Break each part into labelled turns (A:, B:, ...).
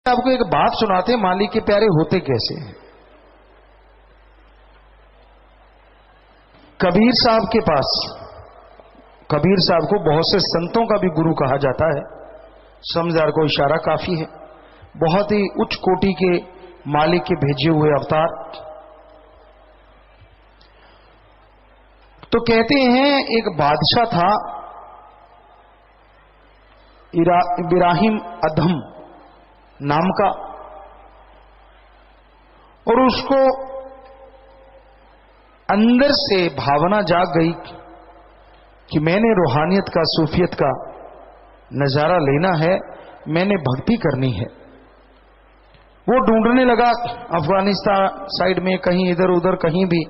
A: आपको एक बात सुनाते हैं, मालिक के प्यारे होते कैसे हैं। कबीर साहब के पास, कबीर साहब को बहुत से संतों का भी गुरु कहा जाता है, समझदार को इशारा काफी है, बहुत ही उच्च कोटि के मालिक के भेजे हुए अवतार। तो कहते हैं एक बादशाह था इब्राहिम अधम नाम का, और उसको अंदर से भावना जाग गई कि मैंने रूहानियत का, सूफियत का नजारा लेना है, मैंने भक्ति करनी है। वो ढूंढने लगा अफगानिस्तान साइड में, कहीं इधर उधर, कहीं भी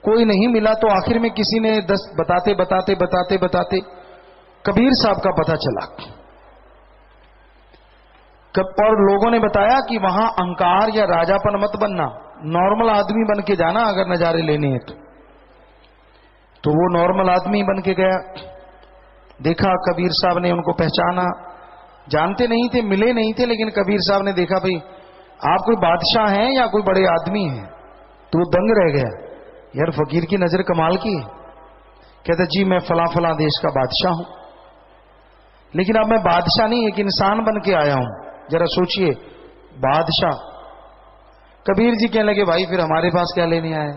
A: कोई नहीं मिला। तो आखिर में किसी ने बताते बताते बताते बताते कबीर साहब का पता चला, और लोगों ने बताया कि वहां अहंकार या राजापन मत बनना, नॉर्मल आदमी बन के जाना अगर नजारे लेने हैं तो वो नॉर्मल आदमी बन के गया। देखा कबीर साहब ने, उनको पहचाना, जानते नहीं थे, मिले नहीं थे, लेकिन कबीर साहब ने देखा भाई आप कोई बादशाह हैं या कोई बड़े आदमी हैं। तो वो दंग रह गया, यार फकीर की नजर कमाल की है। कहता जी मैं फला फला देश का बादशाह हूं, लेकिन अब मैं बादशाह नहीं एक इंसान बन के आया हूं। जरा सोचिए, बादशाह। कबीर जी कहने लगे भाई फिर हमारे पास क्या लेने आए।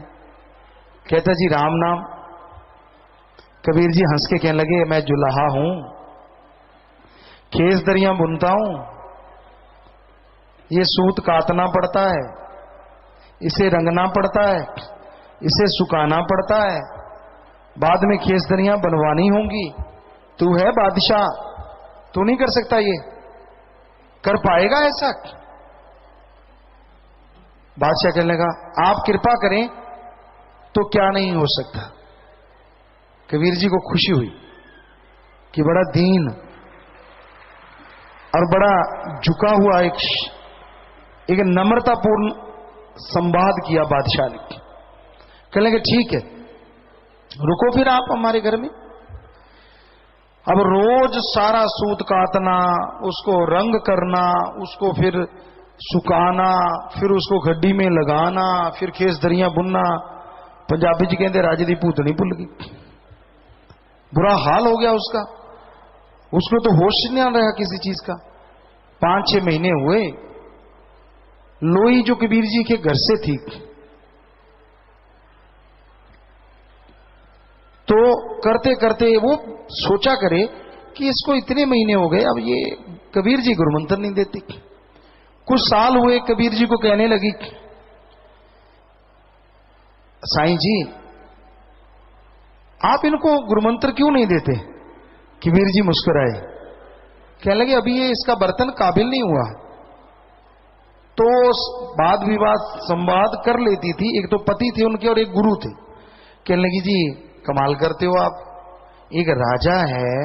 A: कहता जी राम नाम। कबीर जी हंस के कहने लगे मैं जुलाहा हूं, खेस दरियां बुनता हूं, ये सूत काटना पड़ता है, इसे रंगना पड़ता है, इसे सुखाना पड़ता है, बाद में खेस दरियां बनवानी होंगी। तू है बादशाह, तू नहीं कर सकता, ये कर पाएगा ऐसा? बादशाह कहने लगा आप कृपा करें तो क्या नहीं हो सकता। कबीर जी को खुशी हुई कि बड़ा दीन और बड़ा झुका हुआ एक नम्रतापूर्ण संवाद किया बादशाह ने। कहने लगे ठीक है, रुको फिर आप हमारे घर में। अब रोज सारा सूत काटना, उसको रंग करना, उसको फिर सुखाना, फिर उसको गड्डी में लगाना, फिर खेस दरियां बुनना। पंजाबी जी कहते राजे दी भूतनी भुल गई, बुरा हाल हो गया उसका। उसको तो होश नहीं रहा किसी चीज का। 5-6 महीने हुए, लोई जो कबीर जी के घर से थी, तो करते करते वो सोचा करे कि इसको इतने महीने हो गए, अब ये कबीर जी गुरुमंत्र नहीं देती। कुछ साल हुए, कबीर जी को कहने लगी साईं जी आप इनको गुरुमंत्र क्यों नहीं देते। कबीर जी मुस्कुराए, कहने लगे अभी ये इसका बर्तन काबिल नहीं हुआ। तो वाद विवाद संवाद कर लेती थी, एक तो पति थे उनके और एक गुरु थे। कहने लगी जी कमाल करते हो आप, एक राजा है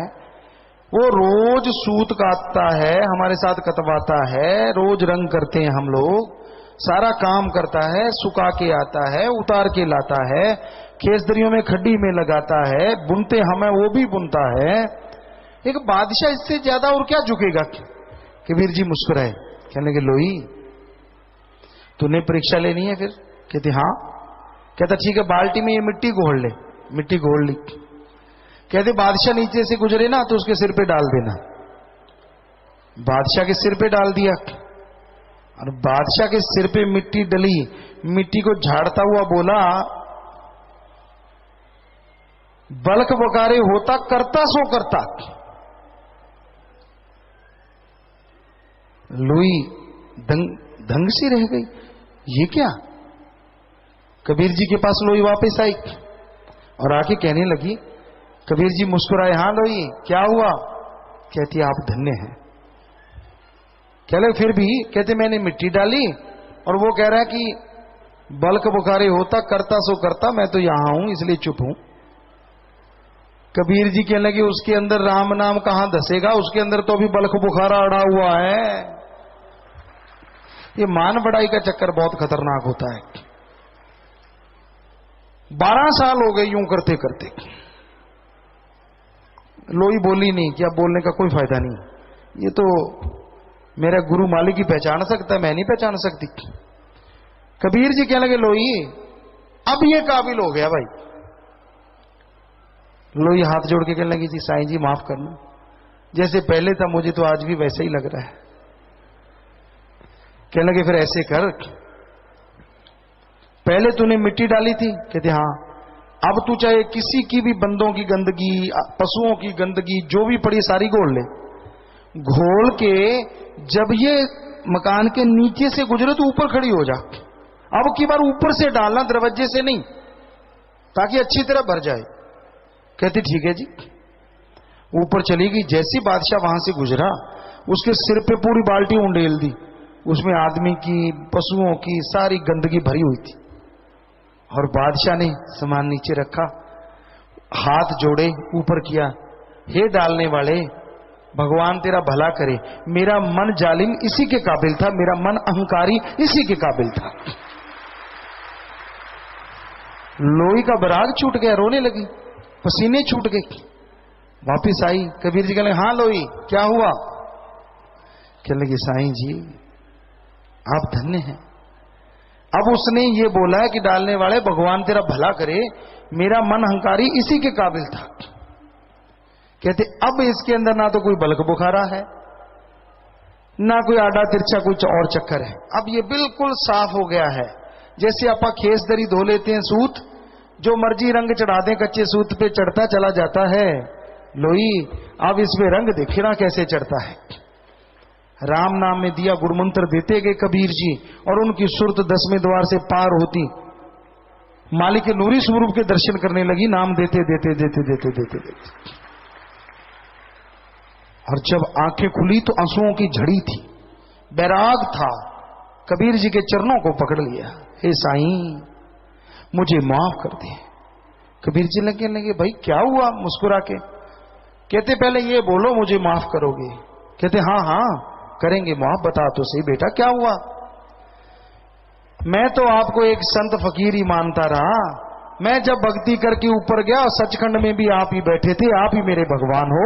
A: वो रोज सूत काटता है, हमारे साथ कटवाता है, रोज रंग करते हैं हम लोग, सारा काम करता है, सुखा के आता है, उतार के लाता है, खेसदरियों में खड्डी में लगाता है, बुनते हमें वो भी बुनता है। एक बादशाह इससे ज्यादा और क्या झुकेगा। कबीर जी मुस्कुराए, कहने लगे लोई तूने परीक्षा लेनी है फिर। कहते हाँ। कहता ठीक है, बाल्टी में ये मिट्टी घोल ले। मिट्टी घोल ली। कहते बादशाह नीचे से गुजरे ना तो उसके सिर पे डाल देना। बादशाह के सिर पे डाल दिया, और बादशाह के सिर पे मिट्टी डली। मिट्टी को झाड़ता हुआ बोला बलक बकारे होता करता सो करता। लुई दंग सी रह गई, ये क्या। कबीर जी के पास लोई वापस आई और आके कहने लगी, कबीर जी मुस्कुराए, हाँ लोई क्या हुआ। कहती आप धन्य हैं। कह ले फिर भी। कहते मैंने मिट्टी डाली और वो कह रहा है कि बल्क बुखारे होता करता सो करता, मैं तो यहां हूं इसलिए चुप हूं। कबीर जी कहने लगे उसके अंदर राम नाम कहां धसेगा, उसके अंदर तो अभी बल्क बुखारा अड़ा हुआ है। ये मान बढ़ाई का चक्कर बहुत खतरनाक होता है। 12 साल हो गए यूं करते करते, लोई बोली नहीं कि अब बोलने का कोई फायदा नहीं, ये तो मेरा गुरु मालिक ही पहचान सकता है, मैं नहीं पहचान सकती। कबीर जी कहने लगे लोई अब ये काबिल हो गया भाई। लोई हाथ जोड़ के कहने लगी जी साईं जी माफ करना, जैसे पहले था मुझे तो आज भी वैसे ही लग रहा है। कहने लगे फिर ऐसे कर, पहले तूने मिट्टी डाली थी? कहते हाँ। अब तू चाहे किसी की भी बंदों की गंदगी, पशुओं की गंदगी जो भी पड़ी सारी घोल ले। घोल के जब ये मकान के नीचे से गुजरे तो ऊपर खड़ी हो जा। अब की बार ऊपर से डालना, दरवाजे से नहीं, ताकि अच्छी तरह भर जाए। कहती ठीक है जी। ऊपर चली गई। जैसी बादशाह वहां से गुजरा उसके सिर पे पूरी बाल्टी उंडेल दी, उसमें आदमी की, पशुओं की सारी गंदगी भरी हुई थी। और बादशाह ने सामान नीचे रखा, हाथ जोड़े ऊपर किया, हे डालने वाले भगवान तेरा भला करे, मेरा मन जालिम इसी के काबिल था, मेरा मन अहंकारी इसी के काबिल था। लोई का बराग छूट गया, रोने लगी, पसीने छूट गए। वापिस आई, कबीर जी कहने हाँ लोई क्या हुआ? कहने लगी साईं जी आप धन्य हैं। अब उसने ये बोला है कि डालने वाले भगवान तेरा भला करे, मेरा मन अहंकारी इसी के काबिल था। कहते अब इसके अंदर ना तो कोई बलक बुखारा है, ना कोई आड़ा तिरछा कुछ और चक्कर है। अब ये बिल्कुल साफ हो गया है। जैसे आपा खेस दरी धो लेते हैं, सूत जो मर्जी रंग चढ़ा दें कच्चे सूत पे चढ़ता चला जाता है। लोई अब इसमें रंग देखे ना कैसे चढ़ता है। राम नाम में दिया गुरुमंत्र देते गए कबीर जी, और उनकी सुरत 10वें द्वार से पार होती मालिक के नूरी स्वरूप के दर्शन करने लगी, नाम देते देते देते देते देते देते। और जब आंखें खुली तो आंसुओं की झड़ी थी, बैराग था। कबीर जी के चरणों को पकड़ लिया, हे साईं मुझे माफ कर दे। कबीर जी लगे भाई क्या हुआ? मुस्कुरा के कहते पहले ये बोलो मुझे माफ करोगे? कहते हाँ हाँ करेंगे माफ, बता तो सही बेटा क्या हुआ? मैं तो आपको एक संत फकीर ही मानता रहा, मैं जब भक्ति करके ऊपर गया और सचखंड में भी आप ही बैठे थे, आप ही मेरे भगवान हो।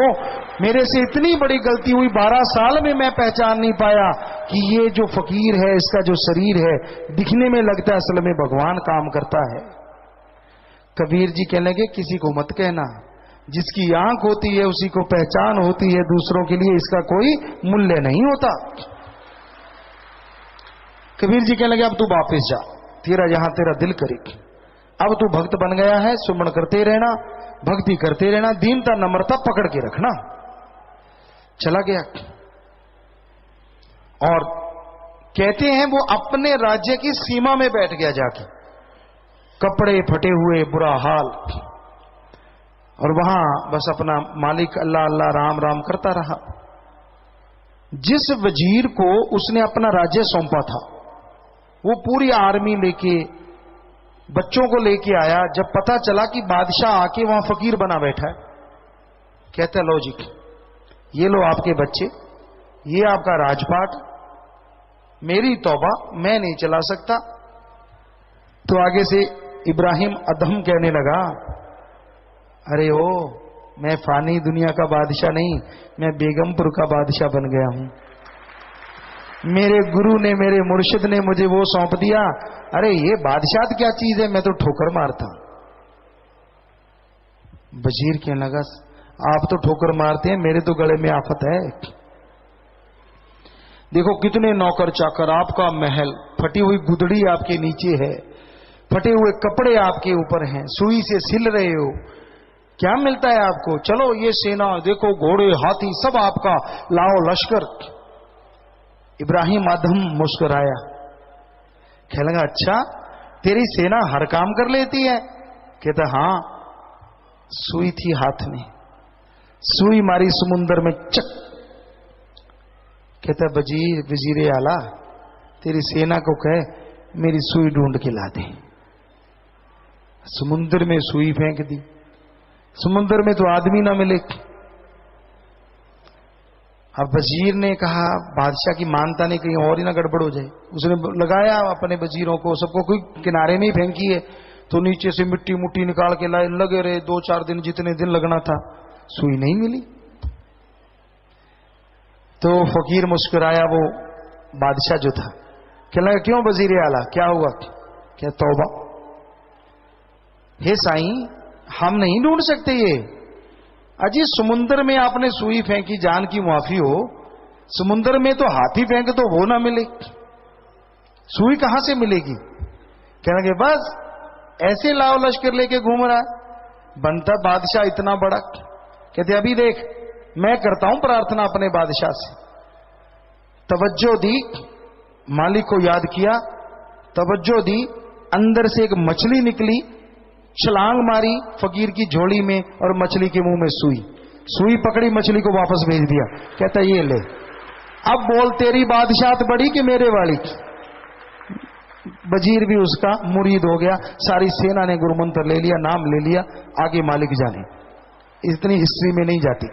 A: मेरे से इतनी बड़ी गलती हुई, 12 साल में मैं पहचान नहीं पाया कि ये जो फकीर है इसका जो शरीर है दिखने में लगता है, असल में भगवान काम करता है। कबीर जी कहने लगे किसी को मत कहना, जिसकी आंख होती है उसी को पहचान होती है, दूसरों के लिए इसका कोई मूल्य नहीं होता। कबीर जी कहने लगे अब तू वापिस जा, तेरा यहां तेरा दिल करेगी। अब तू भक्त बन गया है, सुमन करते रहना, भक्ति करते रहना, दीनता नम्रता पकड़ के रखना। चला गया। और कहते हैं वो अपने राज्य की सीमा में बैठ गया जाके, कपड़े फटे हुए, बुरा हाल, और वहां बस अपना मालिक अल्लाह अल्लाह राम राम करता रहा। जिस वजीर को उसने अपना राज्य सौंपा था वो पूरी आर्मी लेके, बच्चों को लेके आया। जब पता चला कि बादशाह आके वहां फकीर बना बैठा है, कहता लो जी ये लो आपके बच्चे, ये आपका राजपाट, मेरी तौबा मैं नहीं चला सकता। तो आगे से इब्राहिम अदम कहने लगा, अरे ओ मैं फानी दुनिया का बादशाह नहीं, मैं बेगमपुर का बादशाह बन गया हूं। मेरे गुरु ने, मेरे मुर्शिद ने मुझे वो सौंप दिया। अरे ये बादशाह क्या चीज है, मैं तो ठोकर मारता। वजीर कहने लगा आप तो ठोकर मारते हैं, मेरे तो गले में आफत है। देखो कितने नौकर चाकर, आपका महल, फटी हुई गुदड़ी आपके नीचे है, फटे हुए कपड़े आपके ऊपर हैं, सुई से सिल रहे हो, क्या मिलता है आपको? चलो ये सेना देखो, घोड़े हाथी सब आपका, लाओ लश्कर। इब्राहिम आदम मुस्कुराया, कहने लगा अच्छा तेरी सेना हर काम कर लेती है? कहता हाँ, सुई थी हाथ में, सुई मारी समुंदर में चक। कहता वजीर आला तेरी सेना को कहे मेरी सुई ढूंढ के ला दे। समुद्र में सुई फेंक दी, समुद्र में तो आदमी ना मिले। अब वजीर ने कहा बादशाह की मानता नहीं, कहीं और ही ना गड़बड़ हो जाए। उसने लगाया अपने वजीरों को, सबको कोई किनारे में ही फेंकी है, तो नीचे से मिट्टी मुट्टी निकाल के लाए, लगे रहे 2-4 दिन, जितने दिन लगना था, सुई नहीं मिली। तो फकीर मुस्कुराया, वो बादशाह जो था, कहने लगा क्यों वजीर आला, क्या हुआ? क्या तौबा, हे साईं हम नहीं ढूंढ सकते ये। अजी समुद्र में आपने सुई फेंकी, जान की मुआफी हो, समुद्र में तो हाथी फेंक तो वो ना मिले, सुई कहां से मिलेगी? कहने लगे बस ऐसे लाव लश्कर लेके घूम रहा, बनता बादशाह इतना बड़ा। कहते अभी देख मैं करता हूं प्रार्थना अपने बादशाह से। तवज्जो दी, मालिक को याद किया, तवज्जो दी, अंदर से एक मछली निकली, छलांग मारी फकीर की झोली में और मछली के मुंह में सुई, सुई पकड़ी, मछली को वापस भेज दिया। कहता ये ले, अब बोल तेरी बादशाहत बड़ी कि मेरे वाली? वजीर भी उसका मुरीद हो गया, सारी सेना ने गुरुमंत्र ले लिया, नाम ले लिया, आगे मालिक जाने। इतनी हिस्ट्री में नहीं जाती।